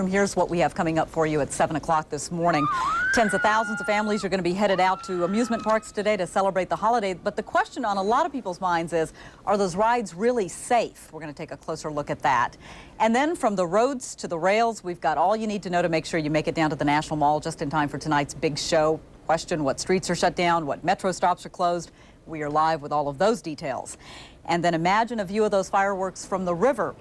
welcome. Here's what we have coming up for you at 7 o'clock this morning. Tens of thousands of families are going to be headed out to amusement parks today to celebrate the holiday. But the question on a lot of people's minds is, are those rides really safe? We're going to take a closer look at that. And then from the roads to the rails, we've got all you need to know to make sure you make it down to the National Mall just in time for tonight's big show. Question what streets are shut down, what metro stops are closed. We are live with all of those details. And then imagine a view of those fireworks from the river.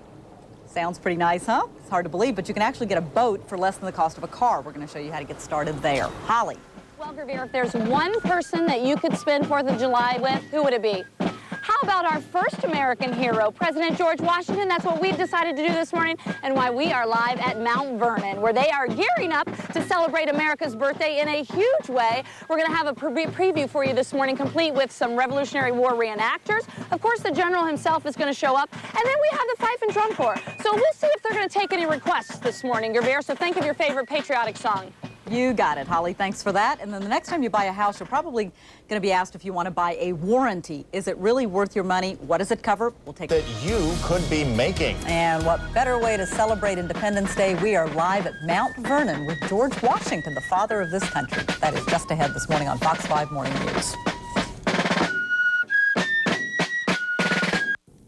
Sounds pretty nice, huh? It's hard to believe, but you can actually get a boat for less than the cost of a car. We're going to show you how to get started there. Holly. Well, Greer, if there's one person that you could spend 4th of July with, who would it be? How about our first American hero, President George Washington? That's what we've decided to do this morning, and why we are live at Mount Vernon, where they are gearing up to celebrate America's birthday in a huge way. We're going to have a preview for you this morning, complete with some Revolutionary War reenactors. Of course, the general himself is going to show up, and then we have the Fife and Drum Corps. So we'll see if they're going to take any requests this morning, Greer. So think of your favorite patriotic song. You got it, Holly. Thanks for that. And then the next time you buy a house, you're probably going to be asked if you want to buy a warranty. Is it really worth your money? What does it cover? We'll take that you could be making. And what better way to celebrate Independence Day? We are live at Mount Vernon with George Washington, the father of this country. That is just ahead this morning on Fox 5 Morning News.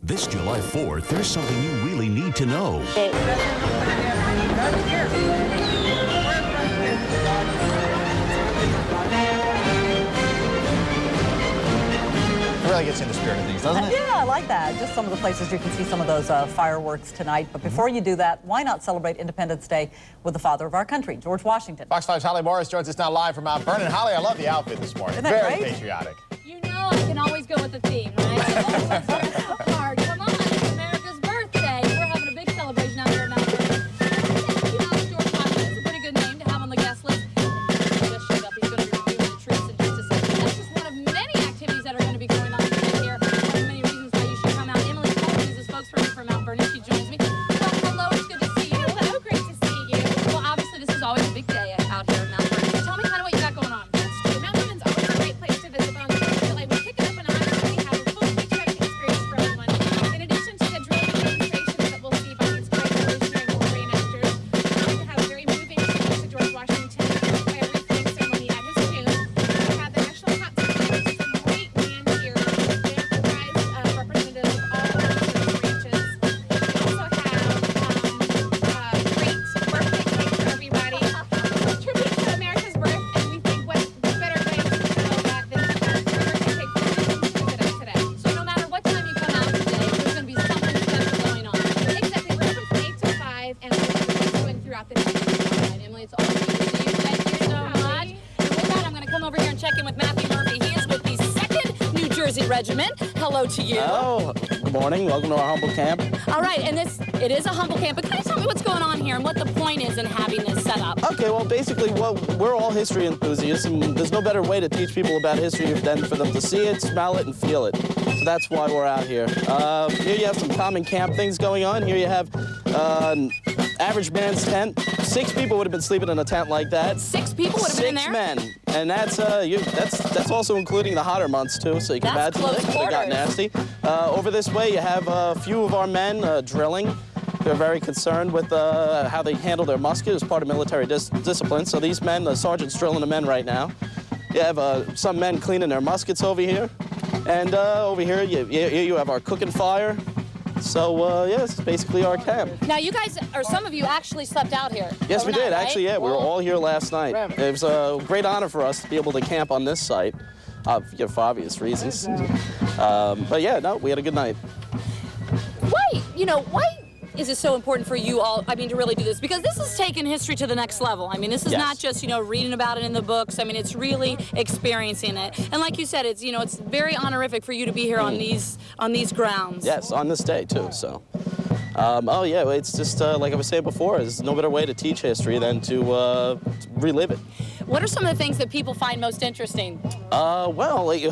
This July 4th, there's something you really need to know. Really gets in the spirit of things, doesn't it? Yeah, I like that. Just some of the places you can see some of those fireworks tonight. But before you do that, why not celebrate Independence Day with the father of our country, George Washington? Fox 5's Holly Morris joins us now live from Mount Vernon. Holly, I love the outfit this morning. Isn't that Very great? patriotic. You know I can always go with the theme, right? Hard. Come on, it's America's birthday. We're having a big celebration out here at Mount Vernon. You know, George Washington is a pretty good name to have on the guest list. He just showed up. He's going to be reviewing the troops in just a second. That's just one of many activities that are going to be going on here. One of many reasons why you should come out. Emily Cole is a spokesperson for Mount Vernon. She joins me. Well, hello, it's good to see you. Hello, great to see you. Well, obviously, this is always a big day out here at Mount Vernon. So tell me kind of what you got going on. Mount Vernon's always a great place to visit on the 4th of July. We pick it up and we have a full patriotic experience for everyone. In addition to the drill demonstrations that we'll see by these great Revolutionary War reenactors, we have very moving tributes to George Washington by a wreath-laying ceremony at his tomb. We have the National Hot Tub, which is a great band here, they're comprised of representatives of all the branches. We also have great birthday cake for everybody. Tribute to America's birth, and we think what better way to show that than to have a birthday cake for everyone to visit us today. So no matter what time you come out today, there's going to be something special going on. Exactly, we're open from 8 to 5, and we're doing throughout the day. All right, Emily, it's all you to see you. Thank you so much. And with that, I'm going to come over here and check in with Matthew Murphy. He is with the 2nd New Jersey Regiment. Hello to you. Oh, good morning. Welcome to our humble camp. All right, and it is a humble camp, but can you tell me what's going on here and what the point is in having this set up? Okay, well, basically, we're all history enthusiasts, and there's no better way to teach people about history than for them to see it, smell it, and feel it. So that's why we're out here. Here you have some common camp things going on. Here you have an average man's tent. 6 people would have been sleeping in a tent like that. 6 people would have been in there? 6 men, and that's also including the hotter months too. So you can That's imagine close it got quarters. nasty. Over this way, you have a few of our men drilling. They're very concerned with how they handle their musket as part of military discipline. So these men, the sergeant's drilling the men right now. You have some men cleaning their muskets over here. And over here, you have our cooking fire. So, yeah, it's basically our camp. Now, you guys, or some of you actually slept out here. Yes, we overnight, did. right? Actually, yeah, we were all here last night. It was a great honor for us to be able to camp on this site, for obvious reasons. But, yeah, no, we had a good night. Why is it so important for you all, to really do this? Because this has taken history to the next level. This is not just, reading about it in the books. It's really experiencing it. And like you said, it's, it's very honorific for you to be here on these grounds. Yes, on this day, too, so. Oh, yeah, it's just, like I was saying before, there's no better way to teach history than to relive it. What are some of the things that people find most interesting? Well, like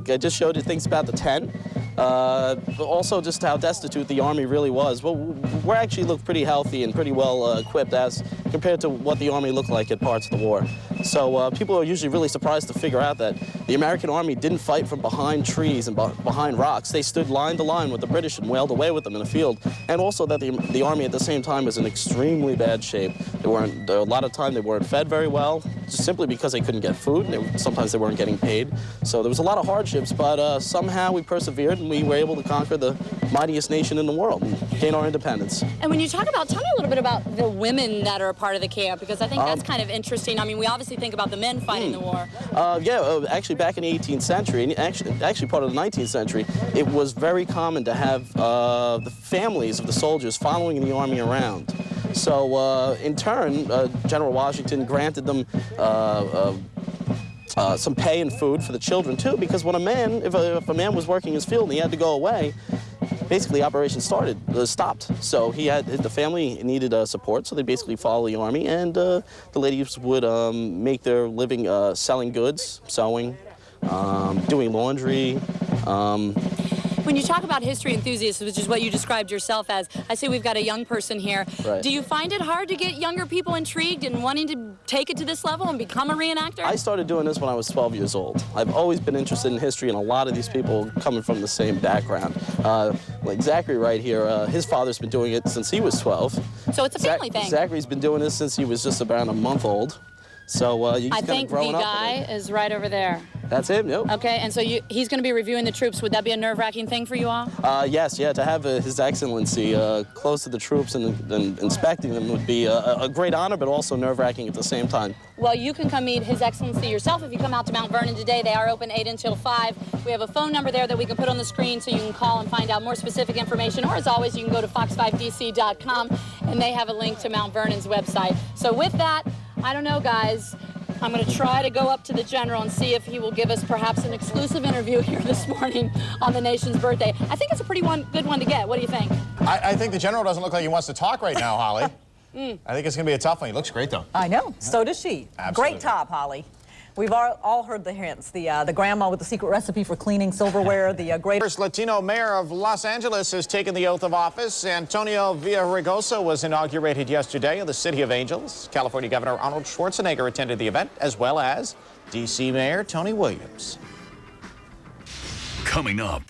I just showed you things about the tent. Also just how destitute the Army really was. Well, we actually look pretty healthy and pretty well equipped as compared to what the Army looked like at parts of the war. So people are usually really surprised to figure out that the American Army didn't fight from behind trees and behind rocks. They stood line to line with the British and wailed away with them in the field. And also that the Army at the same time was in extremely bad shape. A lot of time they weren't fed very well, just simply because they couldn't get food. Sometimes they weren't getting paid. So there was a lot of hardships, but somehow we persevered and we were able to conquer the mightiest nation in the world and gain our independence. And when you talk about, tell me a little bit about the women that are a part of the camp, because I think that's kind of interesting. I mean, we obviously think about the men fighting the war. Actually back in the 18th century, and actually part of the 19th century, it was very common to have the families of the soldiers following the Army around. So in turn, General Washington granted them some pay and food for the children too, because when if a man was working his field and he had to go away, basically operation stopped. So the family needed support, so they basically followed the Army, and the ladies would make their living selling goods, sewing, doing laundry. When you talk about history enthusiasts, which is what you described yourself as, I see we've got a young person here. Right. Do you find it hard to get younger people intrigued and wanting to take it to this level and become a reenactor? I started doing this when I was 12 years old. I've always been interested in history, and a lot of these people coming from the same background. Like Zachary right here, his father's been doing it since he was 12. So it's a family thing. Zachary's been doing this since he was just about a month old. So you just I think the guy is right over there. That's him, yep. Okay, and so he's going to be reviewing the troops. Would that be a nerve-wracking thing for you all? Yes, yeah, to have His Excellency close to the troops and inspecting them would be a great honor, but also nerve-wracking at the same time. Well, you can come meet His Excellency yourself if you come out to Mount Vernon today. They are open 8 until 5. We have a phone number there that we can put on the screen so you can call and find out more specific information. Or, as always, you can go to fox5dc.com, and they have a link to Mount Vernon's website. So with that, I don't know, guys. I'm going to try to go up to the general and see if he will give us perhaps an exclusive interview here this morning on the nation's birthday. I think it's a pretty good one to get. What do you think? I think the general doesn't look like he wants to talk right now, Holly. I think it's going to be a tough one. He looks great, though. I know. So does she. Absolutely. Great top, Holly. We've all heard the hints. The grandma with the secret recipe for cleaning silverware, the great... First Latino mayor of Los Angeles has taken the oath of office. Antonio Villaraigosa was inaugurated yesterday in the City of Angels. California Governor Arnold Schwarzenegger attended the event, as well as D.C. Mayor Tony Williams. Coming up.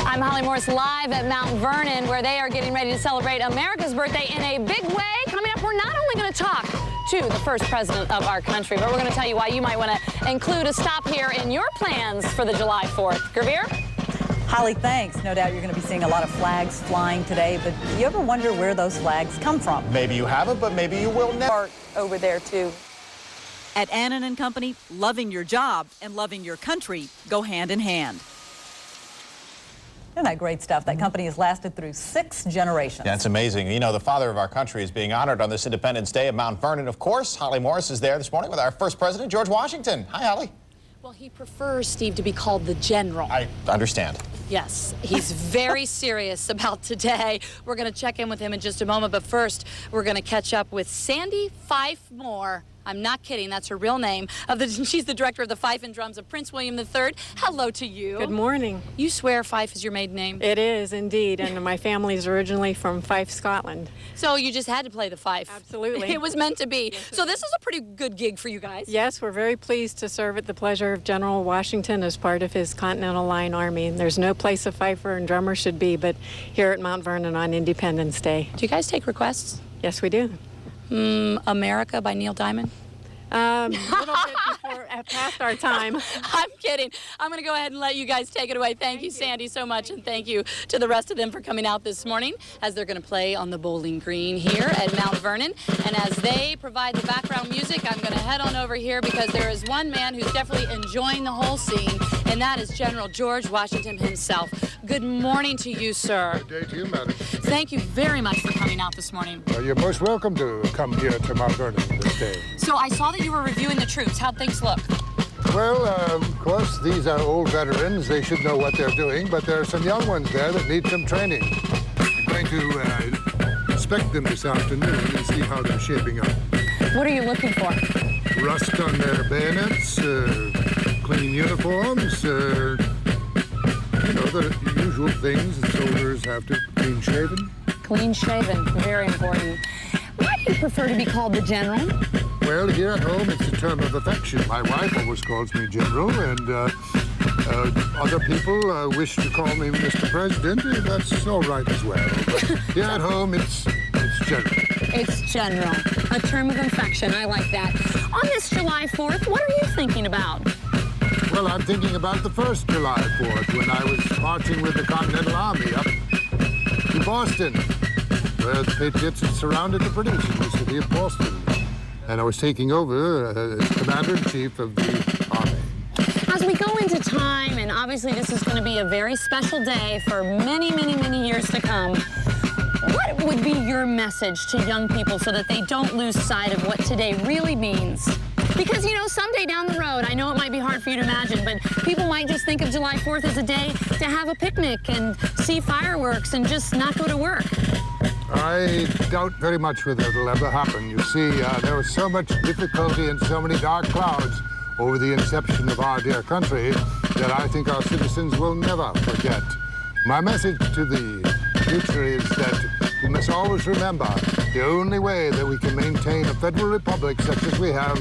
I'm Holly Morris live at Mount Vernon, where they are getting ready to celebrate America's birthday in a big way. Coming up, we're not only going to talk to the first president of our country, but we're going to tell you why you might want to include a stop here in your plans for the July 4th. Gravir? Holly, thanks. No doubt you're going to be seeing a lot of flags flying today, but do you ever wonder where those flags come from? Maybe you haven't, but maybe you will never. Over there, too. At Annan & Company, loving your job and loving your country go hand in hand. Isn't that great stuff? That company has lasted through 6 generations. Yeah, it's amazing. You know, the father of our country is being honored on this Independence Day at Mount Vernon. Of course, Holly Morris is there this morning with our first president, George Washington. Hi, Holly. Well, he prefers, Steve, to be called the general. I understand. Yes, he's very serious about today. We're going to check in with him in just a moment, but first, we're going to catch up with Sandy Fife Moore. I'm not kidding, that's her real name. She's the director of the Fife and Drums of Prince William III. Hello to you. Good morning. You swear Fife is your maiden name? It is indeed, and my family is originally from Fife, Scotland. So you just had to play the Fife. Absolutely. It was meant to be. So this is a pretty good gig for you guys. Yes, we're very pleased to serve at the pleasure of General Washington as part of his Continental Line Army. And there's no place a fifer and drummer should be but here at Mount Vernon on Independence Day. Do you guys take requests? Yes, we do. America by Neil Diamond? A little bit before, past our time. I'm kidding. I'm going to go ahead and let you guys take it away. Thank you, Sandy, so much, and thank you to the rest of them for coming out this morning as they're going to play on the bowling green here at Mount Vernon. And as they provide the background music, I'm going to head on over here because there is one man who's definitely enjoying the whole scene, and that is General George Washington himself. Good morning to you, sir. Good day to you, madam. Thank you very much for coming out this morning. You're most welcome to come here to Mount Vernon this day. So I saw that you were reviewing the troops. How'd things look? Well, of course, these are old veterans. They should know what they're doing, but there are some young ones there that need some training. I'm going to inspect them this afternoon and see how they're shaping up. What are you looking for? Rust on their bayonets, clean uniforms, you know, the usual things that soldiers have to clean shaven. Clean shaven, very important. do you prefer to be called the General? Well, here at home, it's a term of affection. My wife always calls me General, and other people wish to call me Mr. President. That's all right as well. But here at home, it's General. It's General. A term of affection. I like that. On this July 4th, what are you thinking about? Well, I'm thinking about the first July 4th, when I was marching with the Continental Army up to Boston, where the Patriots had surrounded the British in the city of Boston. And I was taking over as Commander-in-Chief of the Army. As we go into time, and obviously this is going to be a very special day for many, many, many years to come, what would be your message to young people so that they don't lose sight of what today really means? Because, you know, someday down the road, I know it might be hard for you to imagine, but people might just think of July 4th as a day to have a picnic and see fireworks and just not go to work. I doubt very much whether it'll ever happen. You see, there was so much difficulty and so many dark clouds over the inception of our dear country that I think our citizens will never forget. My message to the future is that we must always remember the only way that we can maintain a federal republic such as we have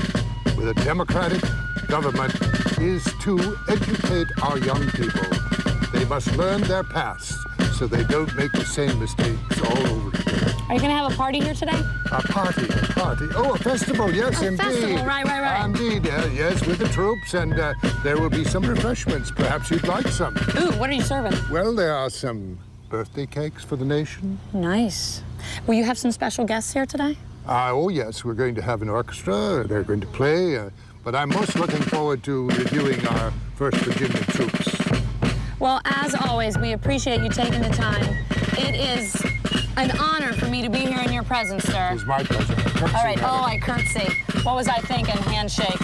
with a democratic government is to educate our young people. They must learn their past so they don't make the same mistakes all over again. Are you going to have a party here today? A party. Oh, a festival, yes, indeed. Festival, right. Indeed, yes, with the troops, and there will be some refreshments. Perhaps you'd like some. Ooh, what are you serving? Well, there are some birthday cakes for the nation. Nice. Will you have some special guests here today? Oh, yes, we're going to have an orchestra. They're going to play, but I'm most looking forward to reviewing our 1st Virginia troops. Well, as always, we appreciate you taking the time. It is an honor for me to be here in your presence, sir. It's my pleasure. Curtsy, All right. madam. Oh, I curtsy. What was I thinking? Handshake.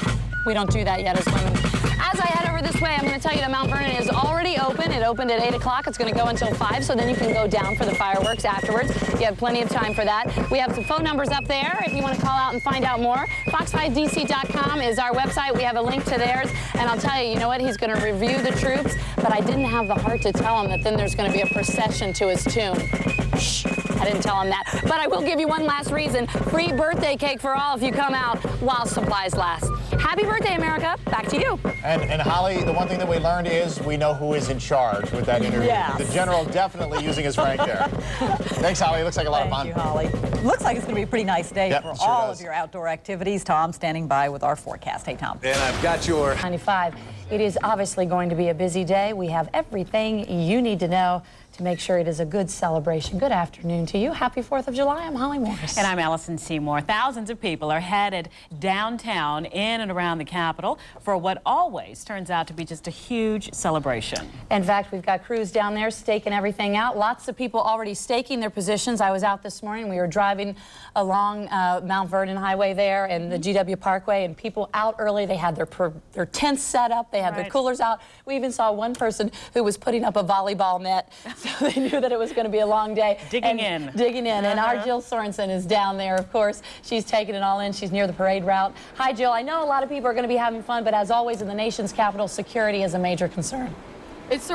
We don't do that yet as women. As I head over this way, I'm going to tell you that Mount Vernon is already open. It opened at 8 o'clock. It's going to go until 5, so then you can go down for the fireworks afterwards. You have plenty of time for that. We have some phone numbers up there if you want to call out and find out more. Fox5DC.com is our website. We have a link to theirs. And I'll tell you, you know what? He's going to review the troops, but I didn't have the heart to tell him that then there's going to be a procession to his tomb. Shh. I didn't tell him that. But I will give you one last reason. Free birthday cake for all if you come out while supplies last. Happy birthday, America. Back to you. And Holly, the one thing that we learned is we know who is in charge with that interview. Yes. The General definitely using his rank there. Thanks, Holly. It looks like a lot of fun. Thank you, Holly. Looks like it's going to be a pretty nice day Yep, for it sure all does. of your outdoor activities. Tom standing by with our forecast. Hey, Tom. And I've got your 95. It is obviously going to be a busy day. We have everything you need to know to make sure it is a good celebration. Good afternoon to you. Happy 4th of July. I'm Holly Morris. And I'm Allison Seymour. Thousands of people are headed downtown in and around the Capitol for what always turns out to be just a huge celebration. In fact, we've got crews down there staking everything out. Lots of people already staking their positions. I was out this morning. We were driving along Mount Vernon Highway there and the GW Parkway, and people out early. They had their tents set up. They had their coolers out. We even saw one person who was putting up a volleyball net, so they knew that it was going to be a long day. Digging in. And our Jill Sorensen is down there, of course. She's taking it all in. She's near the parade route. Hi, Jill. I know a lot of people are going to be having fun, but as always in the nation's capital, security is a major concern. It's